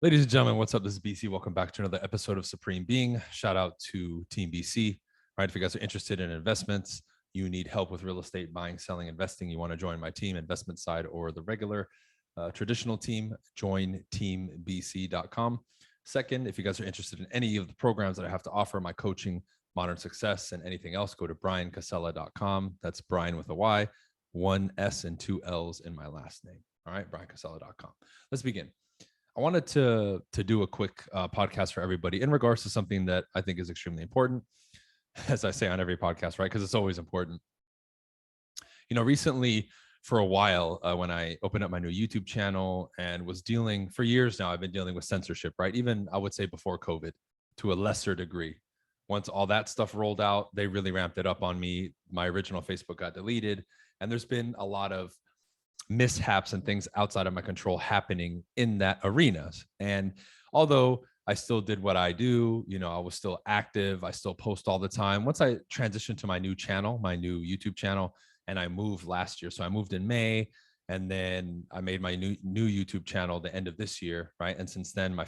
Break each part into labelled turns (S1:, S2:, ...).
S1: Ladies and gentlemen, what's up? This is BC. Welcome back to another episode of Supreme Being. Shout out to Team BC. Right, if you guys are interested in investments, you need help with real estate, buying, selling, investing, you want to join my team, investment side or the regular traditional team, join teambc.com. Second, if you guys are interested in any of the programs that I have to offer, my coaching, modern success, and anything else, go to briancasella.com. That's Brian with a Y, one S and two L's in my last name. All right, briancasella.com. Let's begin. I wanted to do a quick podcast for everybody in regards to something that I think is extremely important, as I say on every podcast, right? Because it's always important. You know, recently, for a while, when I opened up my new YouTube channel and was dealing, for years now, I've been dealing with censorship, right? Even I would say before COVID, to a lesser degree. Once all that stuff rolled out, they really ramped it up on me. My original Facebook got deleted, and there's been a lot of mishaps and things outside of my control happening in that arena. And although I still did what I do, you know, I was still active, I still post all the time. Once I transitioned to my new channel, my new YouTube channel, and I moved last year. So I moved in May, and then I made my new YouTube channel the end of this year, right? And since then, my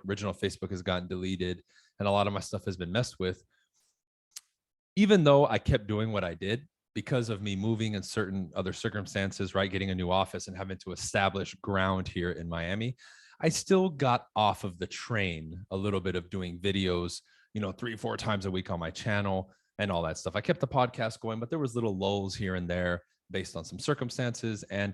S1: original Facebook has gotten deleted, and a lot of my stuff has been messed with. Even though I kept doing what I did, because of me moving in certain other circumstances, right? Getting a new office and having to establish ground here in Miami, I still got off of the train a little bit of doing videos, you know, 3 or 4 times a week on my channel and all that stuff. I kept the podcast going, but there was little lulls here and there based on some circumstances. And,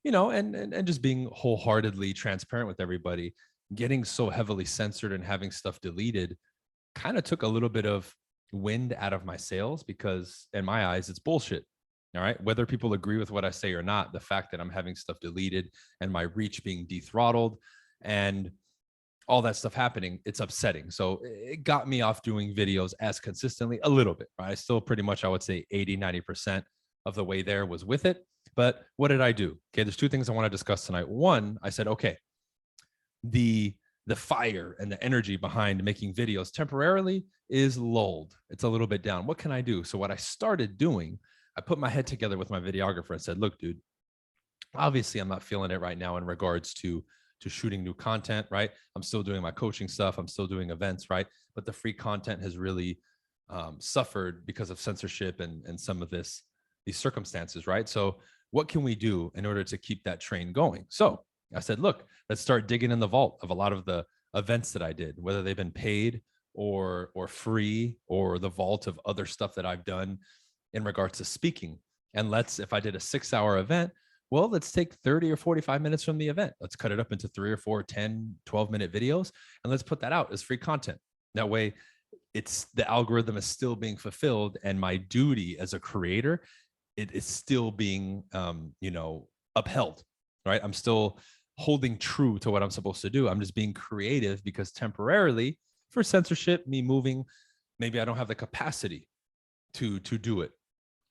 S1: you know, and just being wholeheartedly transparent with everybody, getting so heavily censored and having stuff deleted kind of took a little bit of wind out of my sails, because in my eyes, it's bullshit. All right. Whether people agree with what I say or not, the fact that I'm having stuff deleted and my reach being dethrottled and all that stuff happening, it's upsetting. So it got me off doing videos as consistently a little bit, right? I still pretty much, I would say 80-90% of the way there was with it. But what did I do? Okay. There's 2 things I want to discuss tonight. One, I said, okay, the fire and the energy behind making videos temporarily is lulled. It's a little bit down. What can I do? So what I started doing, I put my head together with my videographer and said, look, dude, obviously I'm not feeling it right now in regards to shooting new content, right? I'm still doing my coaching stuff. I'm still doing events, right? But the free content has really suffered because of censorship and some of these circumstances, right? So what can we do in order to keep that train going? So I said, look, let's start digging in the vault of a lot of the events that I did, whether they've been paid or free, or the vault of other stuff that I've done in regards to speaking. And if I did a 6-hour event, well, let's take 30 or 45 minutes from the event. Let's cut it up into 3 or 4, 10, 12-minute videos, and let's put that out as free content. That way, the algorithm is still being fulfilled, and my duty as a creator, it is still being, upheld, right? I'm still holding true to what I'm supposed to do. I'm just being creative because temporarily, for censorship, me moving, maybe I don't have the capacity to do it,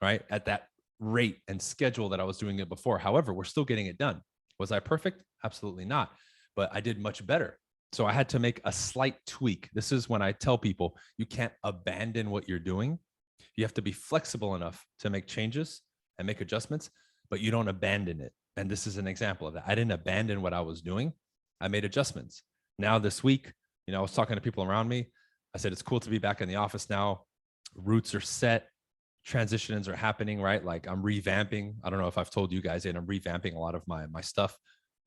S1: right? At that rate and schedule that I was doing it before. However, we're still getting it done. Was I perfect? Absolutely not. But I did much better. So I had to make a slight tweak. This is when I tell people you can't abandon what you're doing. You have to be flexible enough to make changes and make adjustments, but you don't abandon it. And this is an example of that. I didn't abandon what I was doing. I made adjustments. Now this week, you know, I was talking to people around me. I said, it's cool to be back in the office now. Roots are set. Transitions are happening, right? Like I'm revamping. I don't know if I've told you guys yet, I'm revamping a lot of my stuff.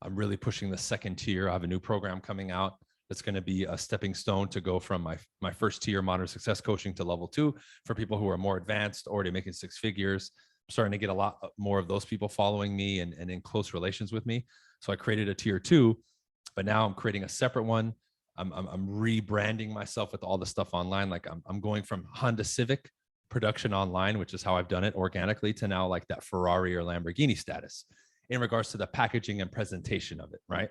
S1: I'm really pushing the second tier. I have a new program coming out that's going to be a stepping stone to go from my first tier modern success coaching to level 2 for people who are more advanced, already making 6 figures. I'm starting to get a lot more of those people following me and in close relations with me. So I created a tier 2, but now I'm creating a separate one. I'm rebranding myself with all the stuff online. Like I'm going from Honda Civic production online, which is how I've done it organically, to now like that Ferrari or Lamborghini status in regards to the packaging and presentation of it, right?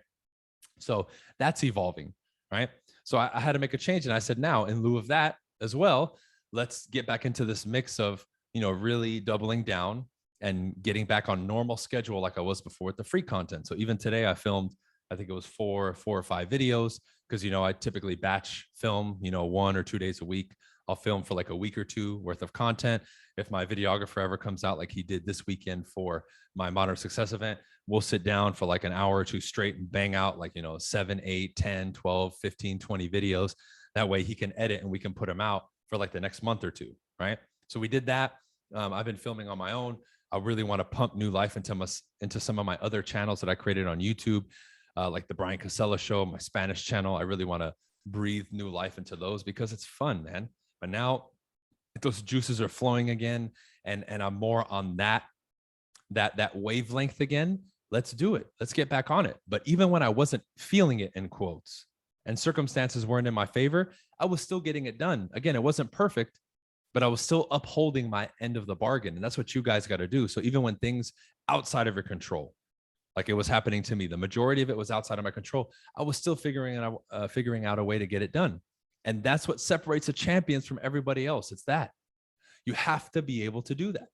S1: So that's evolving, right? So I had to make a change, and I said, now in lieu of that as well, let's get back into this mix of, you know, really doubling down and getting back on normal schedule like I was before with the free content. So even today I filmed, I think it was four or 5 videos, because, you know, I typically batch film, you know, 1 or 2 days a week. I'll film for like a week or 2 worth of content. If my videographer ever comes out like he did this weekend for my modern success event, we'll sit down for like an hour or two straight and bang out like, 7, 8, 10, 12, 15, 20 videos. That way he can edit and we can put them out for like the next month or two, right? So we did that. I've been filming on my own. I really want to pump new life into some of my other channels that I created on YouTube, like the Brian Casella Show, my Spanish channel. I really want to breathe new life into those because it's fun, man. But now those juices are flowing again, and I'm more on that wavelength again. Let's do it. Let's get back on it. But even when I wasn't feeling it, in quotes, and circumstances weren't in my favor, I was still getting it done. Again, it wasn't perfect, but I was still upholding my end of the bargain. And that's what you guys got to do. So even when things outside of your control, like it was happening to me, the majority of it was outside of my control, I was still figuring out a way to get it done. And that's what separates the champions from everybody else. It's that you have to be able to do that.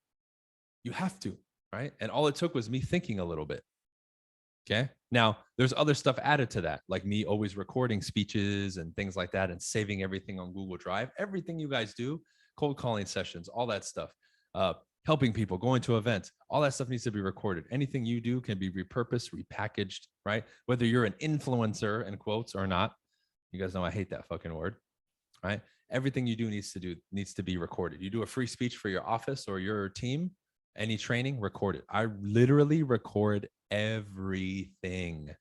S1: You have to, right? And all it took was me thinking a little bit. Okay. Now there's other stuff added to that, like me always recording speeches and things like that and saving everything on Google Drive. Everything you guys do, cold calling sessions, all that stuff, helping people, going to events, all that stuff needs to be recorded. Anything you do can be repurposed, repackaged, right? Whether you're an influencer, in quotes, or not. You guys know I hate that fucking word, right? Everything you do needs to be recorded. You do a free speech for your office or your team, any training, record it. I literally record everything,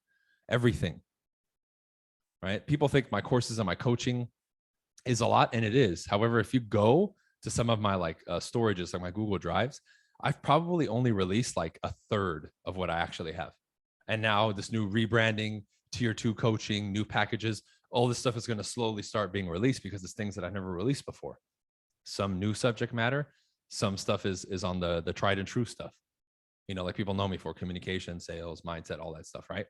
S1: right? People think my courses and my coaching is a lot, and it is. However, if you go to some of my storages, like my Google Drives, I've probably only released like a third of what I actually have. And now this new rebranding, tier 2 coaching, new packages, all this stuff is going to slowly start being released because it's things that I've never released before. Some new subject matter, some stuff is on the tried and true stuff. Like people know me for communication, sales, mindset, all that stuff, right?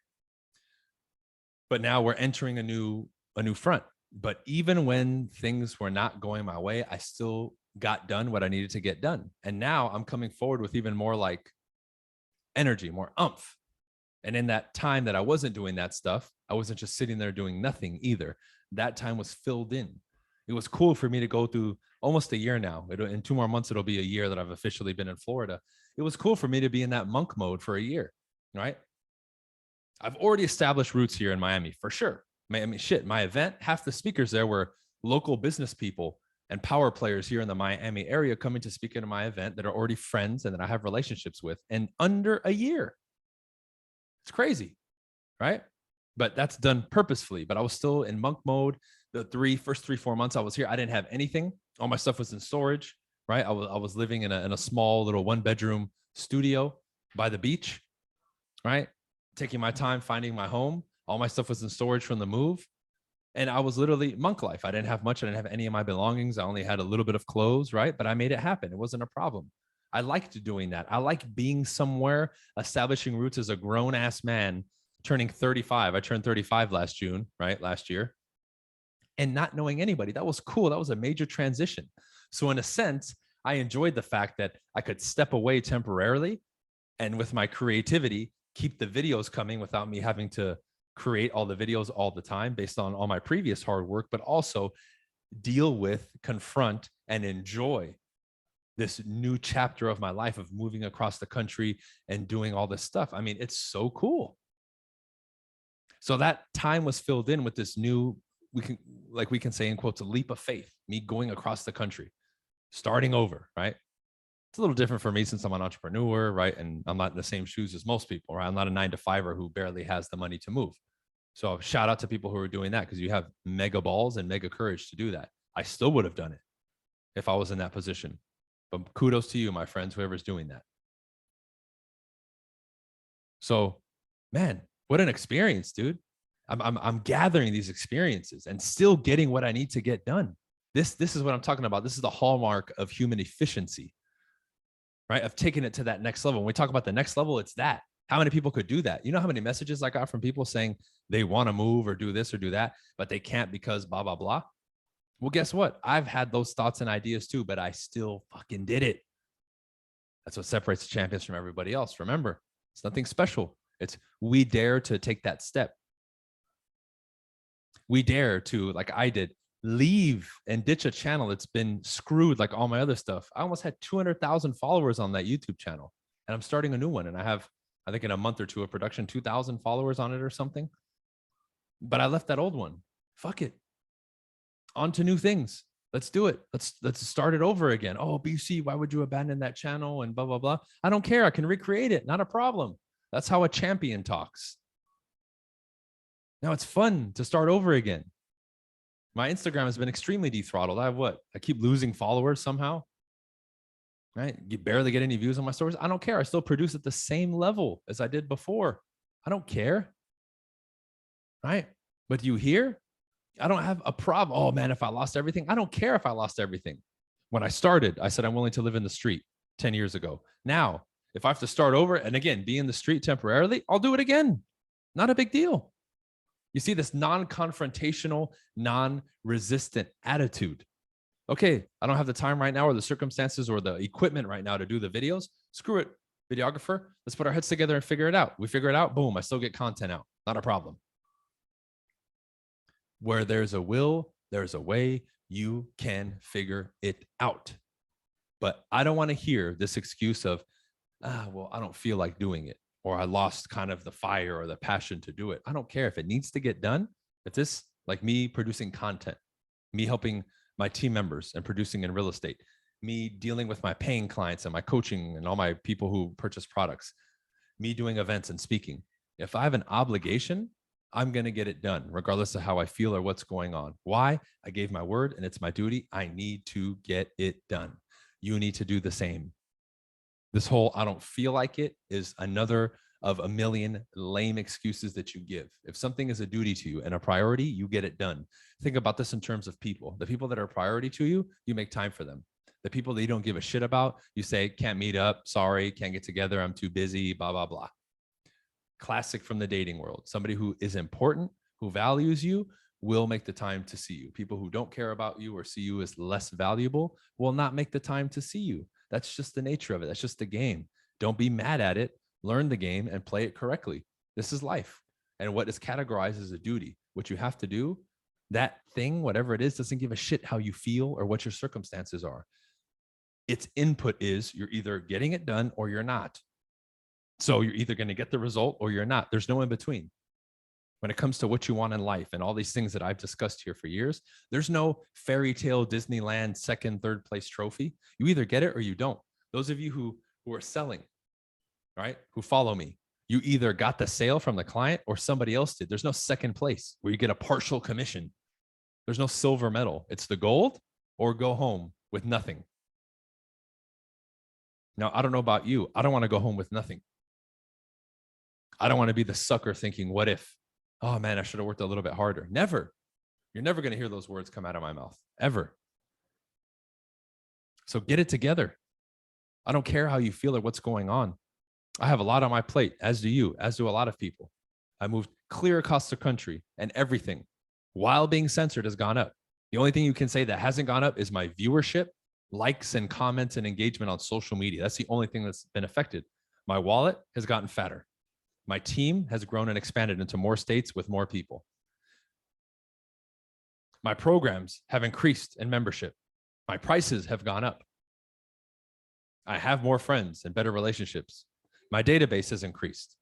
S1: But now we're entering a new front. But even when things were not going my way, I still got done what I needed to get done. And now I'm coming forward with even more like energy, more oomph. And in that time that I wasn't doing that stuff, I wasn't just sitting there doing nothing either. That time was filled in. It was cool for me to go through almost a year now. In 2 more months, it'll be a year that I've officially been in Florida. It was cool for me to be in that monk mode for a year, right? I've already established roots here in Miami for sure. My event, half the speakers there were local business people and power players here in the Miami area coming to speak at my event that are already friends and that I have relationships with in under a year. It's crazy, right? But that's done purposefully. But I was still in monk mode. The first 3-4 months I was here, I didn't have anything. All my stuff was in storage, right? I was living in a small little 1-bedroom studio by the beach, right? Taking my time finding my home. All my stuff was in storage from the move. And I was literally monk life. I didn't have much. I didn't have any of my belongings. I only had a little bit of clothes, right? But I made it happen. It wasn't a problem. I liked doing that. I like being somewhere, establishing roots as a grown ass man, turning 35. I turned 35 last June, right? Last year. And not knowing anybody. That was cool. That was a major transition. So in a sense, I enjoyed the fact that I could step away temporarily and with my creativity, keep the videos coming without me having to create all the videos all the time based on all my previous hard work, but also deal with, confront, and enjoy this new chapter of my life of moving across the country and doing all this stuff. I mean, it's so cool. So that time was filled in with this new, we can say in quotes, a leap of faith, me going across the country, starting over, right? It's a little different for me since I'm an entrepreneur, right? And I'm not in the same shoes as most people, right? I'm not a 9-to-5er who barely has the money to move. So shout out to people who are doing that because you have mega balls and mega courage to do that. I still would have done it if I was in that position. But kudos to you, my friends, whoever's doing that. So, man, what an experience, dude. I'm gathering these experiences and still getting what I need to get done. This is what I'm talking about. This is the hallmark of human efficiency, right? Of taking it to that next level. When we talk about the next level, it's that. How many people could do that? You know how many messages I got from people saying they want to move or do this or do that, but they can't because blah, blah, blah. Well, guess what? I've had those thoughts and ideas too, but I still fucking did it. That's what separates the champions from everybody else. Remember, it's nothing special. It's we dare to take that step. We dare to, like I did, leave and ditch a channel that's been screwed like all my other stuff. I almost had 200,000 followers on that YouTube channel, and I'm starting a new one. And I have I think in a month or two of production, 2,000 followers on it or something. But I left that old one. Fuck it. On to new things. Let's do it. Let's start it over again. Oh, BC, why would you abandon that channel and blah, blah, blah. I don't care. I can recreate it. Not a problem. That's how a champion talks. Now it's fun to start over again. My Instagram has been extremely dethrottled. I have what? I keep losing followers somehow. Right? You barely get any views on my stories. I don't care. I still produce at the same level as I did before. I don't care. Right? But you hear? I don't have a problem. Oh man, if I lost everything, I don't care if I lost everything. When I started, I said I'm willing to live in the street 10 years ago. Now, if I have to start over and again, be in the street temporarily, I'll do it again. Not a big deal. You see this non-confrontational, non-resistant attitude. Okay, I don't have the time right now or the circumstances or the equipment right now to do the videos. Screw it, videographer. Let's put our heads together and figure it out. We figure it out, boom, I still get content out. Not a problem. Where there's a will, there's a way. You can figure it out. But I don't want to hear this excuse of, well, I don't feel like doing it, or I lost kind of the fire or the passion to do it. I don't care if it needs to get done. If this, like me producing content, me helping my team members and producing in real estate, me dealing with my paying clients and my coaching and all my people who purchase products, me doing events and speaking. If I have an obligation, I'm going to get it done regardless of how I feel or what's going on. Why? I gave my word and it's my duty. I need to get it done. You need to do the same. This whole I don't feel like it is another of a million lame excuses that you give. If something is a duty to you and a priority, you get it done. Think about this in terms of people. The people that are a priority to you, you make time for them. The people that you don't give a shit about, you say, can't meet up, sorry, can't get together, I'm too busy, blah, blah, blah. Classic from the dating world. Somebody who is important, who values you, will make the time to see you. People who don't care about you or see you as less valuable will not make the time to see you. That's just the nature of it. That's just the game. Don't be mad at it. Learn the game and play it correctly. This is life. And what is categorized as a duty, what you have to do, that thing, whatever it is, doesn't give a shit how you feel or what your circumstances are. Its input is you're either getting it done or you're not. So you're either going to get the result or you're not. There's no in between. When it comes to what you want in life and all these things that I've discussed here for years, there's no fairy tale Disneyland second, third place trophy. You either get it or you don't. Those of you who are selling, right, who follow me, you either got the sale from the client or somebody else did. There's no second place where you get a partial commission. There's no silver medal. It's the gold or go home with nothing. Now, I don't know about you. I don't want to go home with nothing. I don't want to be the sucker thinking, what if? Oh man, I should have worked a little bit harder. Never. You're never going to hear those words come out of my mouth, ever. So get it together. I don't care how you feel or what's going on. I have a lot on my plate, as do you, as do a lot of people. I moved clear across the country and everything while being censored has gone up. The only thing you can say that hasn't gone up is my viewership, likes and comments and engagement on social media. That's the only thing that's been affected. My wallet has gotten fatter. My team has grown and expanded into more states with more people. My programs have increased in membership. My prices have gone up. I have more friends and better relationships. My database has increased.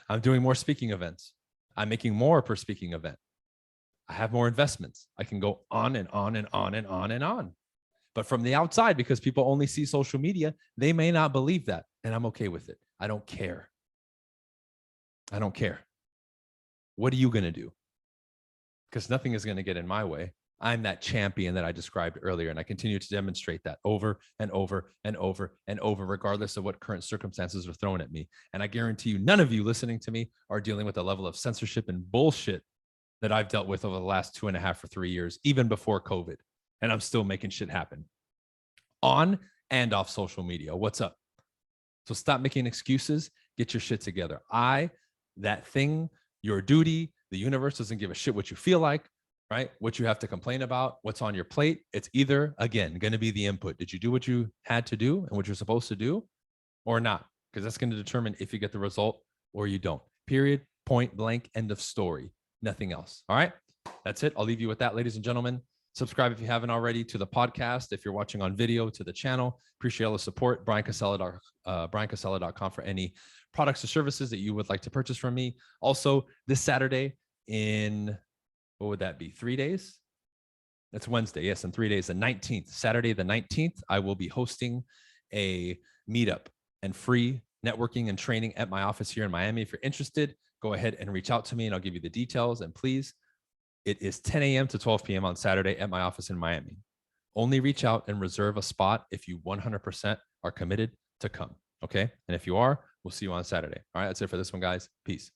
S1: I'm doing more speaking events. I'm making more per speaking event. I have more investments. I can go on and on and on and on and on. But from the outside, because people only see social media, they may not believe that. And I'm okay with it. I don't care. I don't care. What are you going to do? Because nothing is going to get in my way. I'm that champion that I described earlier, and I continue to demonstrate that over and over and over and over, regardless of what current circumstances are thrown at me. And I guarantee you, none of you listening to me are dealing with the level of censorship and bullshit that I've dealt with over the last 2.5 or 3 years, even before COVID. And I'm still making shit happen on and off social media. What's up? So stop making excuses. Get your shit together. That thing, your duty, the universe doesn't give a shit what you feel like, right? What you have to complain about, what's on your plate. It's either, again, going to be the input. Did you do what you had to do and what you're supposed to do or not? Because that's going to determine if you get the result or you don't. Period, point blank, end of story. Nothing else. All right. That's it. I'll leave you with that, ladies and gentlemen. Subscribe if you haven't already to the podcast. If you're watching on video, to the channel. Appreciate all the support. BrianCasella.com for any products or services that you would like to purchase from me. Also, this Saturday in, what would that be, 3 days? That's Wednesday. Yes, in 3 days, the 19th, Saturday, the 19th, I will be hosting a meetup and free networking and training at my office here in Miami. If you're interested, go ahead and reach out to me and I'll give you the details. And please, it is 10 a.m. to 12 p.m. on Saturday at my office in Miami. Only reach out and reserve a spot if you 100% are committed to come. Okay. And if you are, we'll see you on Saturday. All right. That's it for this one, guys. Peace.